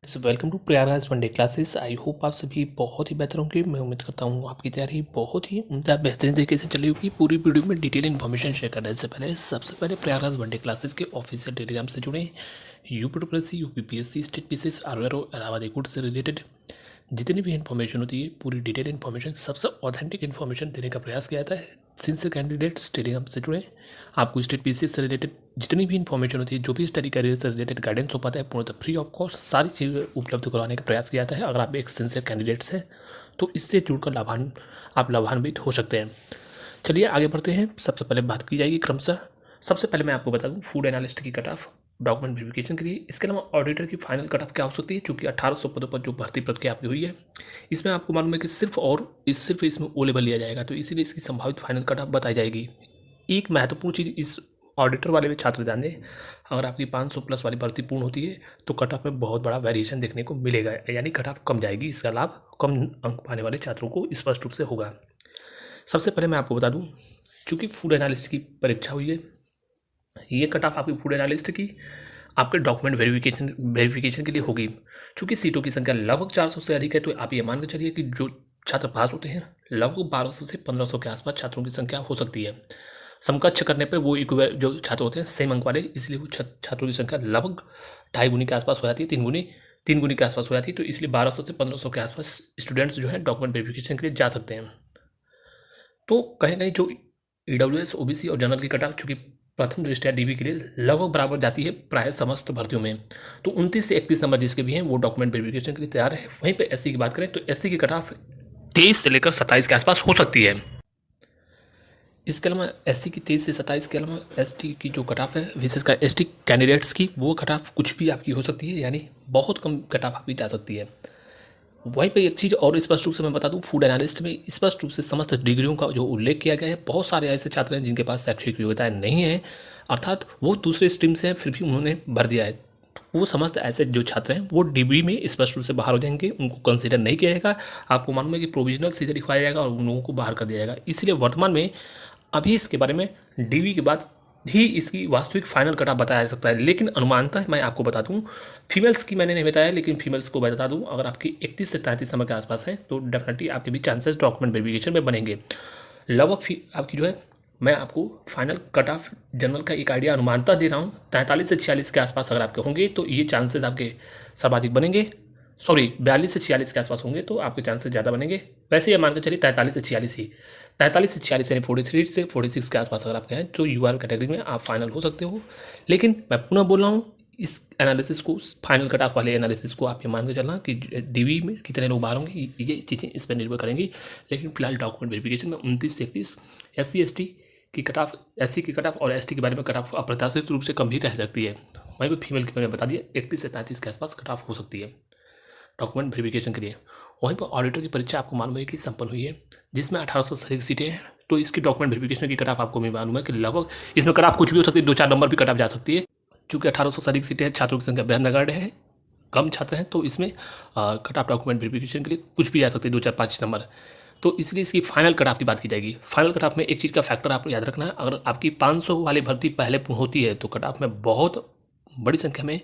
Welcome to Prayagraj one day classes. I hope आप सभी बहुत ही बेहतर होंगे। मैं उम्मीद करता हूँ आपकी तैयारी बहुत ही उम्दा बेहतरीन तरीके से चली होगी। पूरी वीडियो में डिटेल इन्फॉर्मेशन शेयर करने से पहले सबसे पहले प्रयागराज वनडे क्लासेस के ऑफिशियल टेलीग्राम से जुड़े UPPSC UPPSC state PCS RORO Allahabad high court से रिलेटेड जितनी भी इन्फॉर्मेशन होती है पूरी डिटेल इन्फॉर्मेशन सबसे ऑथेंटिक इन्फॉर्मेशन देने का प्रयास किया जाता है। सिंसियर कैंडिडेट्स टेलीग्राम से जुड़े आपको स्टेट पीसीएस से रिलेटेड जितनी भी इन्फॉर्मेशन होती है, जो भी स्टडी करियर से रिलेटेड गाइडेंस हो पाता है, पूर्णतः फ्री ऑफ कॉस्ट सारी चीज़ें उपलब्ध करवाने का प्रयास किया जाता है। अगर आप एक सिंसियर कैंडिडेट्स हैं तो इससे जुड़कर आप लाभान्वित हो सकते हैं। चलिए आगे बढ़ते हैं। सबसे पहले बात की जाएगी क्रमशः। सबसे पहले मैं आपको बता दूं फूड एनालिस्ट की कट ऑफ डॉक्यूमेंट वेरिफिकेशन के लिए। इसके अलावा ऑडिटर की फाइनल कट ऑफ क्या हो सकती है, चूंकि 1800 पदों पर जो भर्ती प्रक्रिया आपकी हुई है, इसमें आपको मालूम है कि सिर्फ इसमें ओ लेवल लिया जाएगा, तो इसीलिए इसकी संभावित फाइनल कट ऑफ बताई जाएगी। एक महत्वपूर्ण चीज़ इस ऑडिटर वाले में छात्र ध्यान दें, अगर आपकी 500 प्लस वाली भर्ती पूर्ण होती है तो कट ऑफ में बहुत बड़ा वेरिएशन देखने को मिलेगा, यानी कट ऑफ कम जाएगी। इसका लाभ कम अंक पाने वाले छात्रों को स्पष्ट रूप से होगा। सबसे पहले मैं आपको बता दूं, चूंकि फूड एनालिस्ट की परीक्षा हुई है, ये कट ऑफ आपकी फूड एनालिस्ट की आपके डॉक्यूमेंट वेरिफिकेशन के लिए होगी। चूंकि सीटों की संख्या लगभग 400 से अधिक है, तो आप ये मान के चलिए कि जो छात्र पास होते हैं लगभग 1200 से 1500 के आसपास छात्रों की संख्या हो सकती है। समकक्ष करने पर वो जो छात्र होते हैं सेम अंक वाले, इसलिए वो छात्रों की संख्या लगभग 2.5 गुनी के आसपास हो जाती है, 3 गुनी के आसपास हो जाती है। तो इसलिए 1200 से 1500 के आसपास स्टूडेंट्स जो है डॉक्यूमेंट वेरिफिकेशन के लिए जा सकते हैं। तो कहीं ना कहीं जो ईडब्ल्यूएस ओबीसी और जनरल की कट ऑफ चूंकि प्रथम दृष्टया डीबी के लिए लगभग बराबर जाती है प्राय समस्त भर्तियों में, तो 29 से 31 नंबर जिसके भी हैं वो डॉक्यूमेंट वेरिफिकेशन के लिए तैयार है। वहीं पे एससी की बात करें तो एससी की कट ऑफ 23 से लेकर 27 के आसपास हो सकती है। इसके अलावा एससी की 23 से 27 के अलावा एसटी की जो कट ऑफ है, विशेषकर एसटी कैंडिडेट्स की, वो कट ऑफ कुछ भी आपकी हो सकती है, यानी बहुत कम कट ऑफ आपकी जा सकती है। वहीं पे एक चीज़ और स्पष्ट रूप से मैं बता दूं, फूड एनालिस्ट में स्पष्ट रूप से समस्त डिग्रियों का जो उल्लेख किया गया है। बहुत सारे ऐसे छात्र हैं जिनके पास शैक्षिक योग्यताएं नहीं है, अर्थात वो दूसरे स्ट्रीम से हैं फिर भी उन्होंने भर दिया है, तो वो समस्त ऐसे जो छात्र हैं वो डिग्री में स्पष्ट रूप से बाहर हो जाएंगे, उनको कंसिडर नहीं किया जाएगा। आपको मालूम है कि प्रोविजनल सीधे लिखवाया जाएगा और उन लोगों को बाहर कर दिया जाएगा। इसलिए वर्तमान में अभी इसके बारे में डिग्री के बाद ही इसकी वास्तविक फाइनल कट ऑफ बताया जा सकता है। लेकिन अनुमानतः मैं आपको बता दूं, फीमेल्स की मैंने नहीं बताया, लेकिन फीमेल्स को बता दूं, अगर आपकी 31 से 33 नंबर के आसपास है तो डेफिनेटली आपके भी चांसेस डॉक्यूमेंट वेरिफिकेशन में बनेंगे। लगभग आपकी जो है, मैं आपको फाइनल कट ऑफ जनरल का एक आइडिया अनुमानतः दे रहा हूँ, 43 से 46 के आसपास अगर आपके होंगे तो ये चांसेस आपके सर्वाधिक बनेंगे। सॉरी, 42 से 46 के आसपास होंगे तो आपके चांसेस ज़्यादा बनेंगे। वैसे ये मानकर चलिए 43 से 46 ही, 43 से 46 यानी 43 से 46 के आसपास अगर आपके हैं तो यूआर कैटेगरी में आप फाइनल हो सकते हो। लेकिन मैं पुनः बोल रहा हूँ, इस एनालिसिस को, फाइनल कट ऑफ वाले एनालिसिस को आप ये मान के चलना कि डीवी में कितने लोग बाहर होंगे, ये चीज़ें इस पर निर्भर करेंगी। लेकिन फिलहाल डॉक्यूमेंट वेरिफिकेशन में 29 से 31 एससी एसटी की कट ऑफ, एससी की कट ऑफ और एसटी के बारे में कट ऑफ अप्रत्याशित रूप से कम भी रह सकती है। वहीं पर फीमेल की मैंने बता दिया 31 से 33 के आसपास कट ऑफ हो सकती है डॉक्यूमेंट वेरिफिकेशन के लिए। वहीं पर ऑडिटर की परीक्षा आपको मालूम है कि संपन्न हुई है, जिसमें 1800 से अधिक सीटें हैं, तो इसकी डॉक्यूमेंट वेरिफिकेशन की कट ऑफ आपको भी मालूम है कि लगभग इसमें कट ऑफ कुछ भी हो सकती है, 2-4 नंबर भी कट ऑफ जा सकती है। चूँकि 1800 से अधिक सीटें हैं, छात्रों की संख्या बेहद है, कम छात्र हैं, तो इसमें कट ऑफ डॉक्यूमेंट वेरिफिकेशन के लिए कुछ भी आ सकती है, 2-4-5 नंबर। तो इसलिए इसकी फाइनल कट ऑफ की बात की जाएगी। फाइनल कट ऑफ में एक चीज़ का फैक्टर आपको याद रखना है, अगर आपकी 500 वाली भर्ती पहले होती है तो कट ऑफ में बहुत बड़ी संख्या में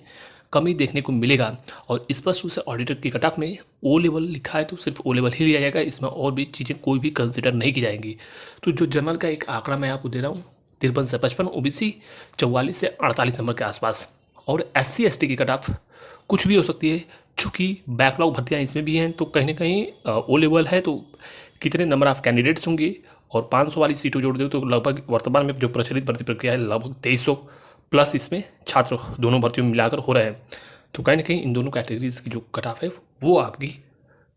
कमी देखने को मिलेगा। और स्पष्ट रूप से ऑडिटर की कट ऑफ में ओ लेवल लिखा है तो सिर्फ ओ लेवल ही लिया जाएगा, इसमें और भी चीज़ें कोई भी कंसिडर नहीं की जाएंगी। तो जो जनरल का एक आंकड़ा मैं आपको दे रहा हूँ 53 से 55, ओबीसी 44 से 48 नंबर के आसपास, और एससी एसटी की कट ऑफ कुछ भी हो सकती है। चूँकि बैकलॉग भर्तियाँ इसमें भी हैं, तो कहीं ना कहीं ओ लेवल है तो कितने नंबर ऑफ कैंडिडेट्स होंगे, और 500 वाली सीटों जोड़ दो तो लगभग वर्तमान में जो प्रचलित भर्ती प्रक्रिया है लगभग 2300 प्लस इसमें छात्र दोनों भर्तियों में मिलाकर हो रहे हैं। तो कहीं ना कहीं इन दोनों कैटेगरीज की जो कट ऑफ है वो आपकी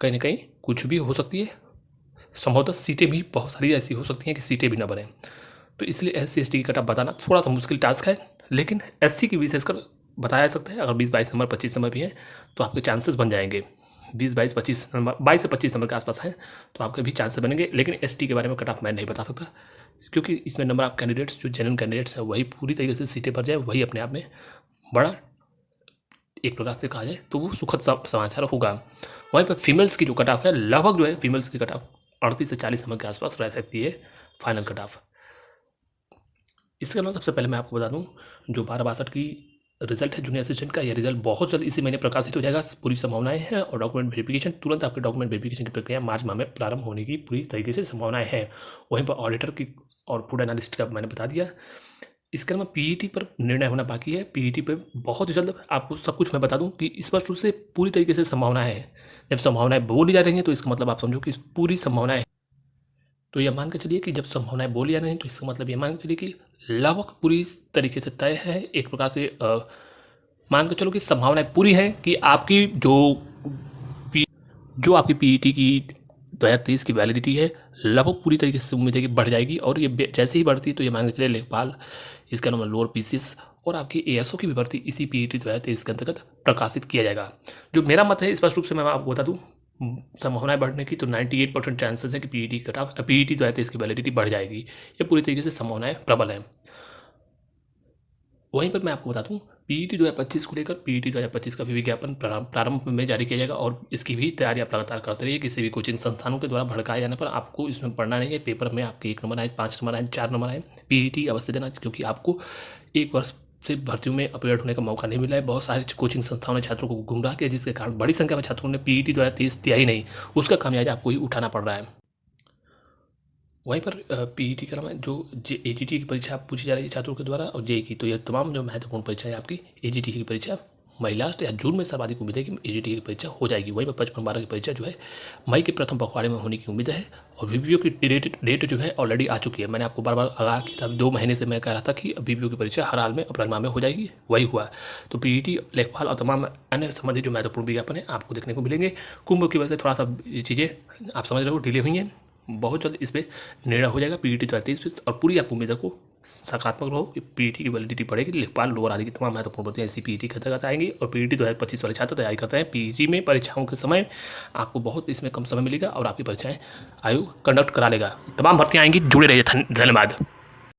कहीं ना कहीं कुछ भी हो सकती है। संभवतः सीटें भी बहुत सारी ऐसी हो सकती हैं कि सीटें भी ना बने, तो इसलिए एससी एसटी की कट ऑफ बताना थोड़ा सा मुश्किल टास्क है। लेकिन एससी की विशेषकर बताया जा सकता है, अगर 20-22 नंबर 25 नंबर भी हैं तो आपके चांसेस बन जाएंगे। 20-22-25 नंबर, 22 से 25 नंबर के आसपास हैं तो आपके भी चांसेस बनेंगे। लेकिन एसटी के बारे में कट ऑफ मैं नहीं बता सकता, क्योंकि इसमें नंबर ऑफ कैंडिडेट्स जो जेन्युइन कैंडिडेट्स हैं वही पूरी तरीके से सीटें भर जाए, वही अपने आप में बड़ा एक प्रकार से कहा जाए तो वो सुखद समाचार होगा। वहीं पर फीमेल्स की जो कट ऑफ है लगभग जो है फीमेल्स की कट ऑफ 38 से 40 नंबर के आसपास रह सकती है फाइनल कट ऑफ। इसके अलावा सबसे पहले मैं आपको बता दूं, जो 1262 की रिजल्ट है जूनियर असिस्टेंट का। यह रिजल्ट बहुत जल्द इसी महीने प्रकाशित हो जाएगा, पूरी संभावनाएं हैं। और डॉक्यूमेंट वेरिफिकेशन, तुरंत आपके डॉक्यूमेंट वेरिफिकेशन की प्रक्रिया मार्च माह में प्रारंभ होने की पूरी तरीके से संभावनाएं हैं। वहीं पर ऑडिटर की और फूड एनालिस्ट का मैंने बता दिया। इसके अलावा पीईटी पर निर्णय होना बाकी है। पीईटी पे बहुत जल्द आपको सब कुछ मैं बता दूं कि स्पष्ट रूप से पूरी तरीके से संभावना है। जब संभावनाएं बोली जा रही हैं तो इसका मतलब आप समझो कि पूरी संभावनाएं। तो यह मान के चलिए कि जब संभावनाएं बोली जा रही हैं तो इसका मतलब ये मान के चलिए कि लगभग पूरी तरीके से तय है। एक प्रकार से मान के चलो कि संभावनाएं पूरी हैं कि आपकी जो आपकी पीईटी की 2023 की वैलिडिटी है लगभग पूरी तरीके से उम्मीद है कि बढ़ जाएगी। और ये जैसे ही बढ़ती है तो ये मान के चलिए लेखपाल, इसके अलावा लोअर पीसीएस और आपकी एएसओ की भी भर्ती इसी पीईटी 2023 के अंतर्गत प्रकाशित किया जाएगा। जो मेरा मत है स्पष्ट रूप से मैं आपको बता दूँ, संभावनाएं बढ़ने की तो 98% चांसेस है कि पीईटी 2023 की वैलिडिटी बढ़ जाएगी। ये पूरी तरीके से संभावनाएं प्रबल हैं। वहीं पर मैं आपको बता दूं पीईटी 2025 को लेकर पीईटी 2025 का भी विज्ञापन प्रारंभ में जारी किया जाएगा और इसकी भी तैयारी आप लगातार करते रहिए। किसी भी कोचिंग संस्थानों के द्वारा भड़काए जाने पर आपको इसमें पढ़ना नहीं है। पेपर में आपके 1 नंबर आए, 5 नंबर आए, 4 नंबर आए, पीईटी अवश्य देना, क्योंकि आपको 1 वर्ष से भर्तियों में अपग्रेड होने का मौका नहीं मिला है। बहुत सारी कोचिंग संस्थाओं ने छात्रों को गुमराह किया, जिसके कारण बड़ी संख्या में छात्रों ने पीईटी 2023 दिया ही नहीं। उसका खामियाजा आपको ही उठाना पड़ रहा है। वहीं पर पीईटी के अलावा जो एजीटी की परीक्षा पूछी जा रही है छात्रों के द्वारा और जेई की, तो यह तमाम जो महत्वपूर्ण परीक्षा है आपकी एजीटी की परीक्षा मई लास्ट या जून में सर्वाधिक उम्मीद है कि एजीटी की परीक्षा हो जाएगी। वहीं पर 55-12 की परीक्षा जो है मई के प्रथम पखवाड़े में होने की उम्मीद है। और वीपीओ की डेट जो है ऑलरेडी आ चुकी है। मैंने आपको बार बार आगाह किया था, 2 महीने से मैं कह रहा था कि वीपीओ की परीक्षा हर हाल में अप्रैल माह में हो जाएगी, वही हुआ। तो पीईटी, लेखपाल और तमाम अन्य संबंधित जो महत्वपूर्ण विज्ञापन है आपको देखने को मिलेंगे। कुंभ की वजह से थोड़ा सा ये चीज़ें आप समझ रहे हो डिले हुई हैं। बहुत जल्द इस पर निर्णय हो जाएगा पीईटी 2023 पे। और पूरी आपको उम्मीद को सकारात्मक रहो कि पीईटी की वैलिडिटी बढ़ेगी। लेखपाल, लोअर आदि की तमाम महत्वपूर्ण भर्तियाँ इसी पीईटी के अंतर्गत आएंगी। और पीईटी 2025 वाले छात्र तैयारी करते हैं पीजी में परीक्षाओं के समय आपको बहुत इसमें कम समय मिलेगा और आपकी परीक्षाएं आयोग कंडक्ट करा लेगा। तमाम भर्तियाँ आएंगी, जुड़े रहिए। धन्यवाद।